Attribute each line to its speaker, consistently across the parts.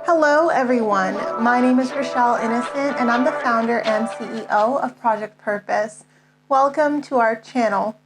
Speaker 1: Hello everyone, my name is Rochelle Innocent and I'm the founder and CEO of Project Purpose. Welcome to our channel.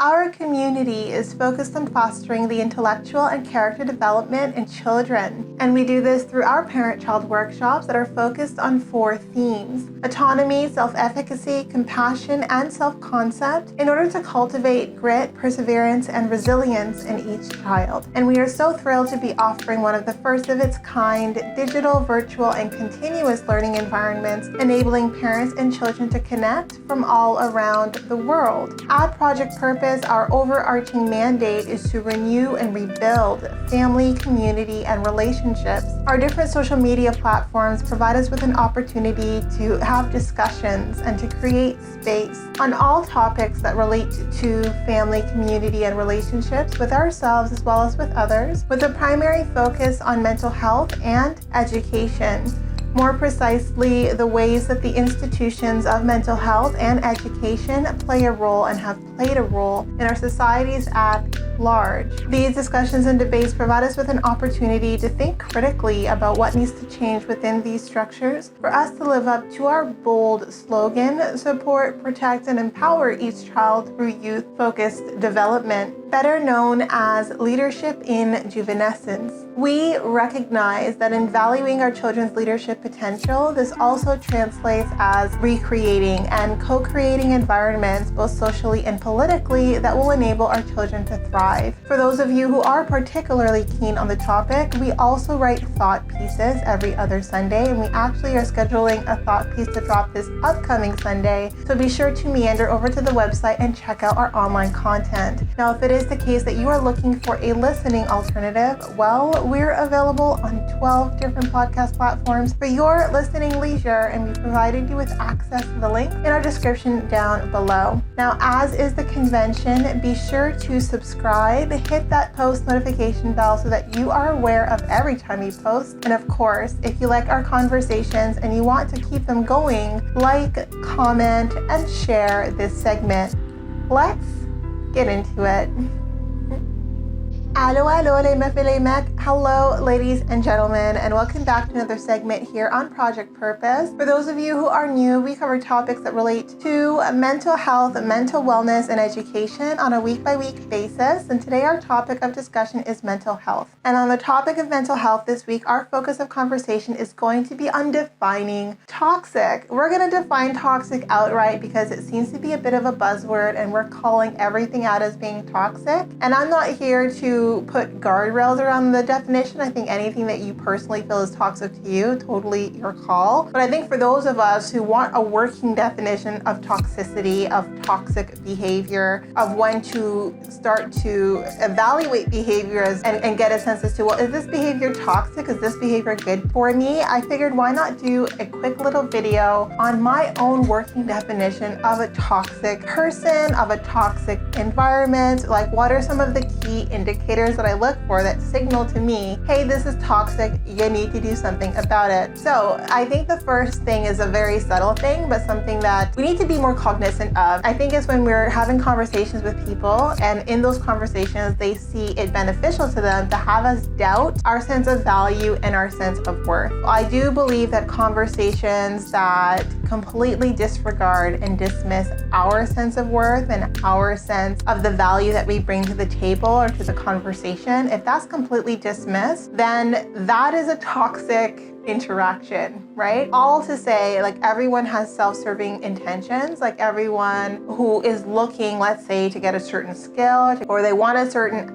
Speaker 1: Our community is focused on fostering the intellectual and character development in children, and we do this through our parent-child workshops that are focused on 4 themes: autonomy, self-efficacy, compassion, and self-concept, in order to cultivate grit, perseverance, and resilience in each child. And we are so thrilled to be offering one of the first of its kind digital, virtual, and continuous learning environments, enabling parents and children to connect from all around the world. At Project Purpose, our overarching mandate is to renew and rebuild family, community, and relationships. Our different social media platforms provide us with an opportunity to have discussions and to create space on all topics that relate to family, community, and relationships with ourselves as well as with others, with a primary focus on mental health and education. More precisely, the ways that the institutions of mental health and education play a role and have played a role in our societies at large. These discussions and debates provide us with an opportunity to think critically about what needs to change within these structures for us to live up to our bold slogan: support, protect, and empower each child through youth-focused development, better known as leadership in juvenescence. We recognize that in valuing our children's leadership potential, this also translates as recreating and co-creating environments, both socially and politically, that will enable our children to thrive. For those of you who are particularly keen on the topic, we also write thought pieces every other Sunday, and we actually are scheduling a thought piece to drop this upcoming Sunday, so be sure to meander over to the website and check out our online content. Now, if it is the case that you are looking for a listening alternative, well, we're available on 12 different podcast platforms for your listening leisure, and we've provided you with access to the link in our description down below. Now, as is the convention, be sure to subscribe, hit that post notification bell so that you are aware of every time we post. And of course, if you like our conversations and you want to keep them going, like, comment, and share this segment. Let's get into it. Allo, hello, ladies and gentlemen, and welcome back to another segment here on Project Purpose. For those of you who are new, we cover topics that relate to mental health, mental wellness, and education on a week-by-week basis. And today our topic of discussion is mental health. And on the topic of mental health this week, our focus of conversation is going to be on defining toxic. We're going to define toxic outright because it seems to be a bit of a buzzword, and we're calling everything out as being toxic. And I'm not here to put guardrails around the definition. I think anything that you personally feel is toxic to you, totally your call. But I think for those of us who want a working definition of toxicity, of toxic behavior, of when to start to evaluate behaviors and get a sense as to, well, is this behavior toxic? Is this behavior good for me? I figured, why not do a quick little video on my own working definition of a toxic person, of a toxic environment. Like, what are some of the key indicators that I look for that signal to me, hey, this is toxic, you need to do something about it. So I think the first thing is a very subtle thing, but something that we need to be more cognizant of. I think it's when we're having conversations with people, and in those conversations, they see it beneficial to them to have us doubt our sense of value and our sense of worth. I do believe that conversations that completely disregard and dismiss our sense of worth and our sense of the value that we bring to the table or to the conversation, if that's completely dismissed, then that is a toxic interaction, right? All to say, like, everyone has self-serving intentions. Like, everyone who is looking, let's say, to get a certain skill, or they want a certain,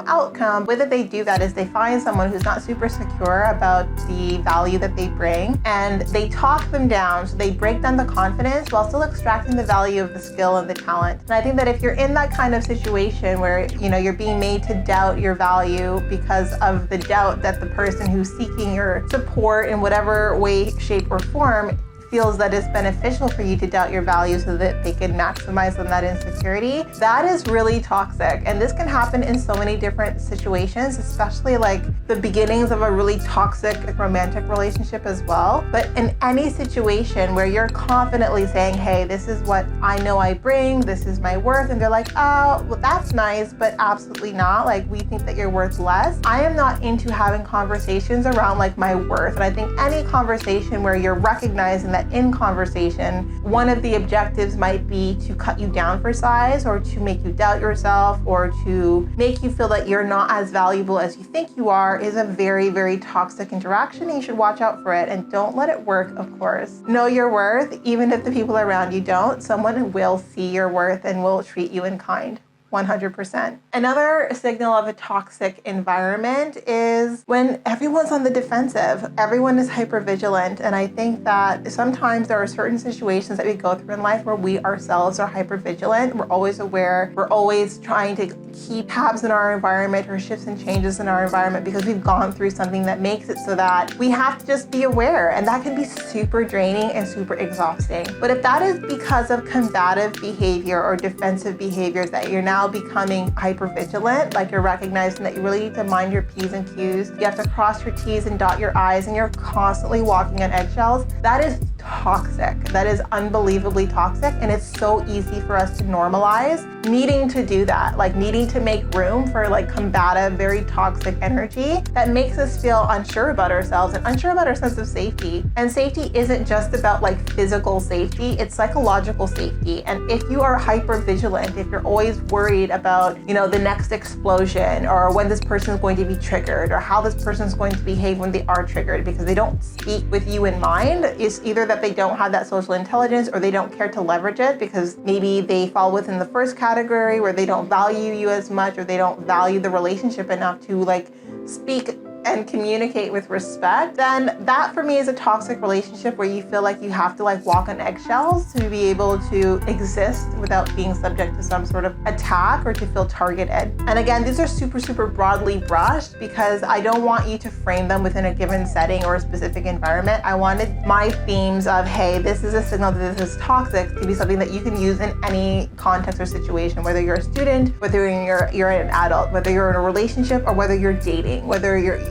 Speaker 1: outcome, whether they do that is they find someone who's not super secure about the value that they bring, and they talk them down. So they break down the confidence while still extracting the value of the skill and the talent. And I think that if you're in that kind of situation where, you're being made to doubt your value because of the doubt that the person who's seeking your support in whatever way, shape, or form feels that it's beneficial for you to doubt your values so that they can maximize on that insecurity, that is really toxic. And this can happen in so many different situations, especially like the beginnings of a really toxic romantic relationship as well. But in any situation where you're confidently saying, hey, this is what I know I bring, this is my worth, and they're like, oh, well, that's nice, but absolutely not. Like, we think that you're worth less. I am not into having conversations around like my worth. And I think any conversation where you're recognizing that in conversation, one of the objectives might be to cut you down for size or to make you doubt yourself or to make you feel that you're not as valuable as you think you are is a very, very toxic interaction. And you should watch out for it and don't let it work, of course. Know your worth, even if the people around you don't. Someone will see your worth and will treat you in kind. 100%. Another signal of a toxic environment is when everyone's on the defensive. Everyone is hypervigilant. And I think that sometimes there are certain situations that we go through in life where we ourselves are hypervigilant. We're always aware. We're always trying to keep tabs in our environment or shifts and changes in our environment because we've gone through something that makes it so that we have to just be aware. And that can be super draining and super exhausting. But if that is because of combative behavior or defensive behaviors that you're now becoming hypervigilant, like you're recognizing that you really need to mind your P's and Q's, you have to cross your T's and dot your I's, and you're constantly walking on eggshells, that is toxic. That is unbelievably toxic. And it's so easy for us to normalize needing to do that, like needing to make room for like combative, very toxic energy that makes us feel unsure about ourselves and unsure about our sense of safety. And safety isn't just about like physical safety, it's psychological safety. And if you are hyper vigilant, if you're always worried about, the next explosion or when this person is going to be triggered or how this person is going to behave when they are triggered because they don't speak with you in mind, it's either that they don't have that social intelligence or they don't care to leverage it because maybe they fall within the first category where they don't value you as much or they don't value the relationship enough to like speak and communicate with respect, then that for me is a toxic relationship where you feel like you have to like walk on eggshells to be able to exist without being subject to some sort of attack or to feel targeted. And again, these are super, super broadly brushed because I don't want you to frame them within a given setting or a specific environment. I wanted my themes of, hey, this is a signal that this is toxic to be something that you can use in any context or situation, whether you're a student, whether you're an adult, whether you're in a relationship or whether you're dating, whether you're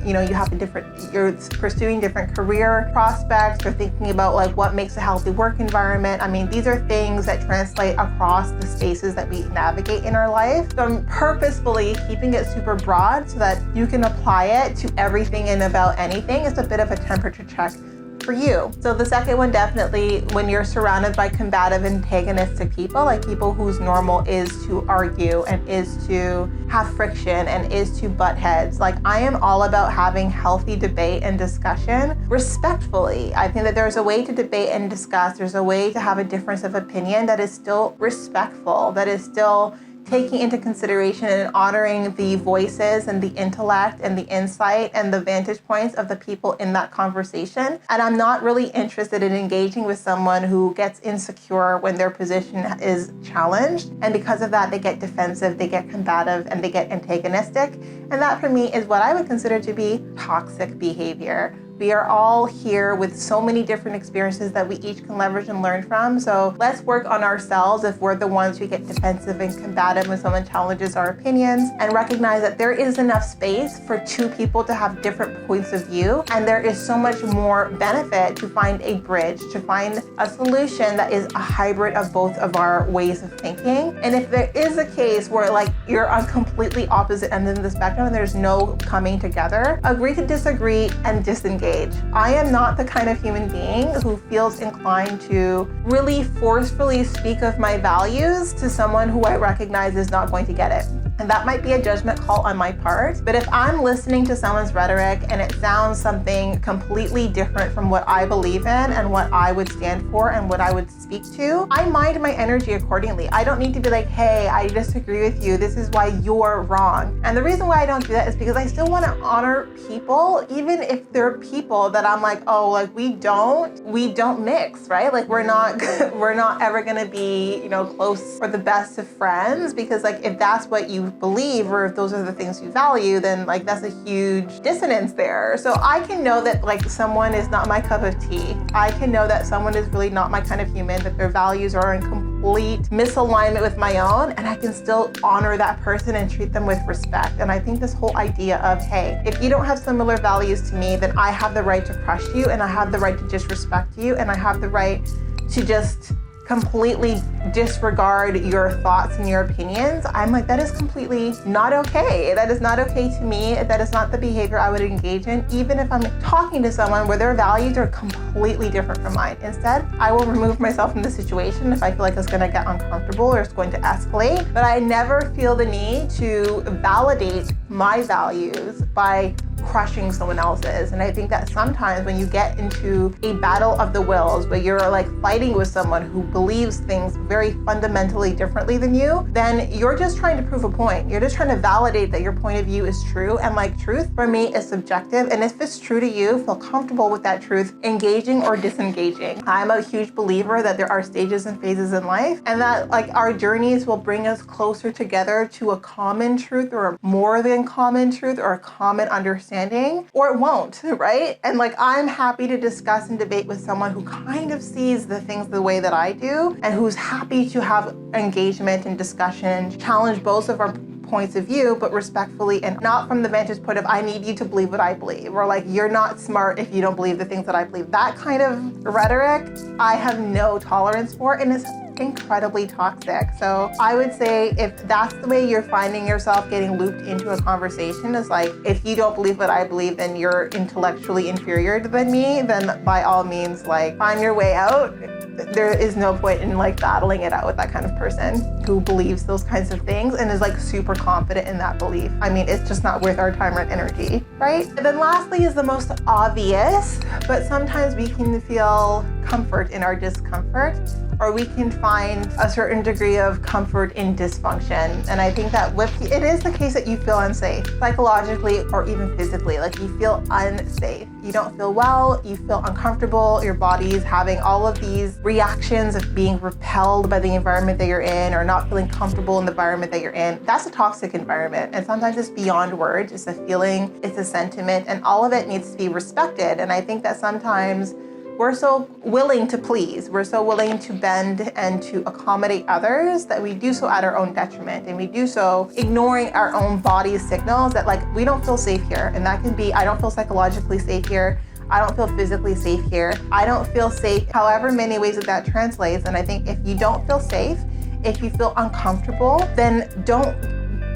Speaker 1: pursuing different career prospects or thinking about like what makes a healthy work environment. I mean, these are things that translate across the spaces that we navigate in our life. So I'm purposefully keeping it super broad so that you can apply it to everything and about anything. It's a bit of a temperature check for you. So the second one, definitely when you're surrounded by combative, antagonistic people, like people whose normal is to argue and is to have friction and is to butt heads. Like I am all about having healthy debate and discussion respectfully. I think that there's a way to debate and discuss. There's a way to have a difference of opinion that is still respectful, that is still taking into consideration and honoring the voices and the intellect and the insight and the vantage points of the people in that conversation. And I'm not really interested in engaging with someone who gets insecure when their position is challenged. And because of that, they get defensive, they get combative, and they get antagonistic. And that for me is what I would consider to be toxic behavior. We are all here with so many different experiences that we each can leverage and learn from. So let's work on ourselves if we're the ones who get defensive and combative when someone challenges our opinions, and recognize that there is enough space for two people to have different points of view. And there is so much more benefit to find a bridge, to find a solution that is a hybrid of both of our ways of thinking. And if there is a case where like you're on completely opposite ends of the spectrum and there's no coming together, agree to disagree and disengage. I am not the kind of human being who feels inclined to really forcefully speak of my values to someone who I recognize is not going to get it. And that might be a judgment call on my part. But if I'm listening to someone's rhetoric and it sounds something completely different from what I believe in and what I would stand for and what I would speak to, I mind my energy accordingly. I don't need to be like, hey, I disagree with you. This is why you're wrong. And the reason why I don't do that is because I still want to honor people, even if they're people that I'm like, oh, like we don't mix, right? Like we're not ever going to be, close or the best of friends, because like if that's what you you believe or if those are the things you value, then like that's a huge dissonance there. So I can know that like someone is not my cup of tea. I can know that someone is really not my kind of human, that their values are in complete misalignment with my own, and I can still honor that person and treat them with respect. And I think this whole idea of, hey, if you don't have similar values to me, then I have the right to crush you, and I have the right to disrespect you, and I have the right to just completely disregard your thoughts and your opinions. I'm like, that is completely not okay. That is not okay to me. That is not the behavior I would engage in, even if I'm talking to someone where their values are completely different from mine. Instead, I will remove myself from the situation if I feel like it's gonna get uncomfortable or it's going to escalate. But I never feel the need to validate my values by crushing someone else's. And I think that sometimes when you get into a battle of the wills, where you're like fighting with someone who believes things very fundamentally differently than you, then you're just trying to prove a point. You're just trying to validate that your point of view is true. And like truth for me is subjective. And if it's true to you, feel comfortable with that truth, engaging or disengaging. I'm a huge believer that there are stages and phases in life, and that like our journeys will bring us closer together to a common truth or a more than common truth or a common understanding, or it won't, right? And like I'm happy to discuss and debate with someone who kind of sees the things the way that I do, and who's happy to have engagement and discussion, challenge both of our points of view, but respectfully, and not from the vantage point of I need you to believe what I believe, or like you're not smart if you don't believe the things that I believe. That kind of rhetoric I have no tolerance for, and it's incredibly toxic. So I would say if that's the way you're finding yourself getting looped into a conversation, is like, if you don't believe what I believe, then you're intellectually inferior than me, then by all means, like find your way out. There is no point in like battling it out with that kind of person who believes those kinds of things and is like super confident in that belief. I mean, it's just not worth our time or energy, right? And then lastly is the most obvious, but sometimes we can feel comfort in our discomfort, or we can find a certain degree of comfort in dysfunction. And I think that it is the case that you feel unsafe, psychologically or even physically, like you feel unsafe. You don't feel well, you feel uncomfortable, your body's having all of these reactions of being repelled by the environment that you're in, or not feeling comfortable in the environment that you're in. That's a toxic environment. And sometimes it's beyond words, it's a feeling, it's a sentiment, and all of it needs to be respected. And I think that sometimes we're so willing to please, we're so willing to bend and to accommodate others that we do so at our own detriment, and we do so ignoring our own body's signals that like, we don't feel safe here. And that can be, I don't feel psychologically safe here, I don't feel physically safe here, I don't feel safe, however many ways that translates. And I think if you don't feel safe, if you feel uncomfortable, then don't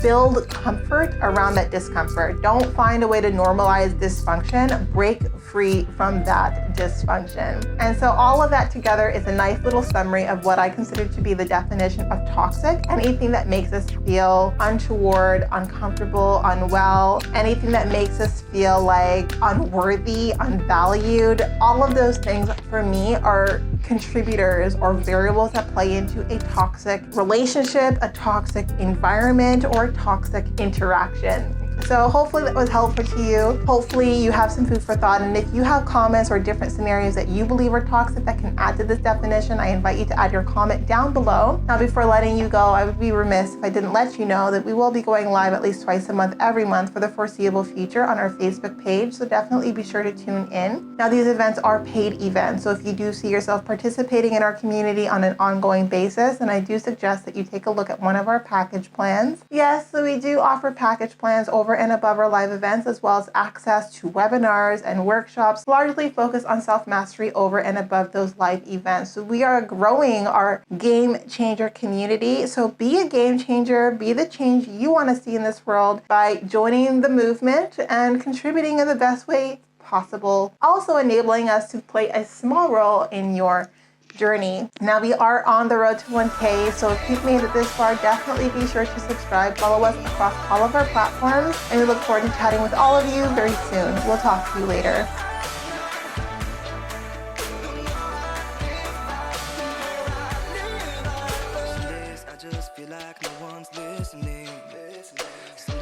Speaker 1: build comfort around that discomfort. Don't find a way to normalize dysfunction. Break free from that dysfunction. And so all of that together is a nice little summary of what I consider to be the definition of toxic. Anything that makes us feel untoward, uncomfortable, unwell, anything that makes us feel like unworthy, unvalued. All of those things for me are contributors or variables that play into a toxic relationship, a toxic environment, or a toxic interaction. So hopefully that was helpful to you. Hopefully you have some food for thought. And if you have comments or different scenarios that you believe are toxic that can add to this definition, I invite you to add your comment down below. Now, before letting you go, I would be remiss if I didn't let you know that we will be going live at least twice a month, every month for the foreseeable future on our Facebook page. So definitely be sure to tune in. Now, these events are paid events. So if you do see yourself participating in our community on an ongoing basis, then I do suggest that you take a look at one of our package plans. Yes, so we do offer package plans over and above our live events, as well as access to webinars and workshops largely focused on self-mastery over and above those live events. So we are growing our game changer community. So be a game changer, be the change you want to see in this world by joining the movement and contributing in the best way possible. Also enabling us to play a small role in your journey. Now we are on the road to 1K, so if you've made it this far, definitely be sure to subscribe, follow us across all of our platforms, and we look forward to chatting with all of you very soon. We'll talk to you later. I just feel like no one's listening.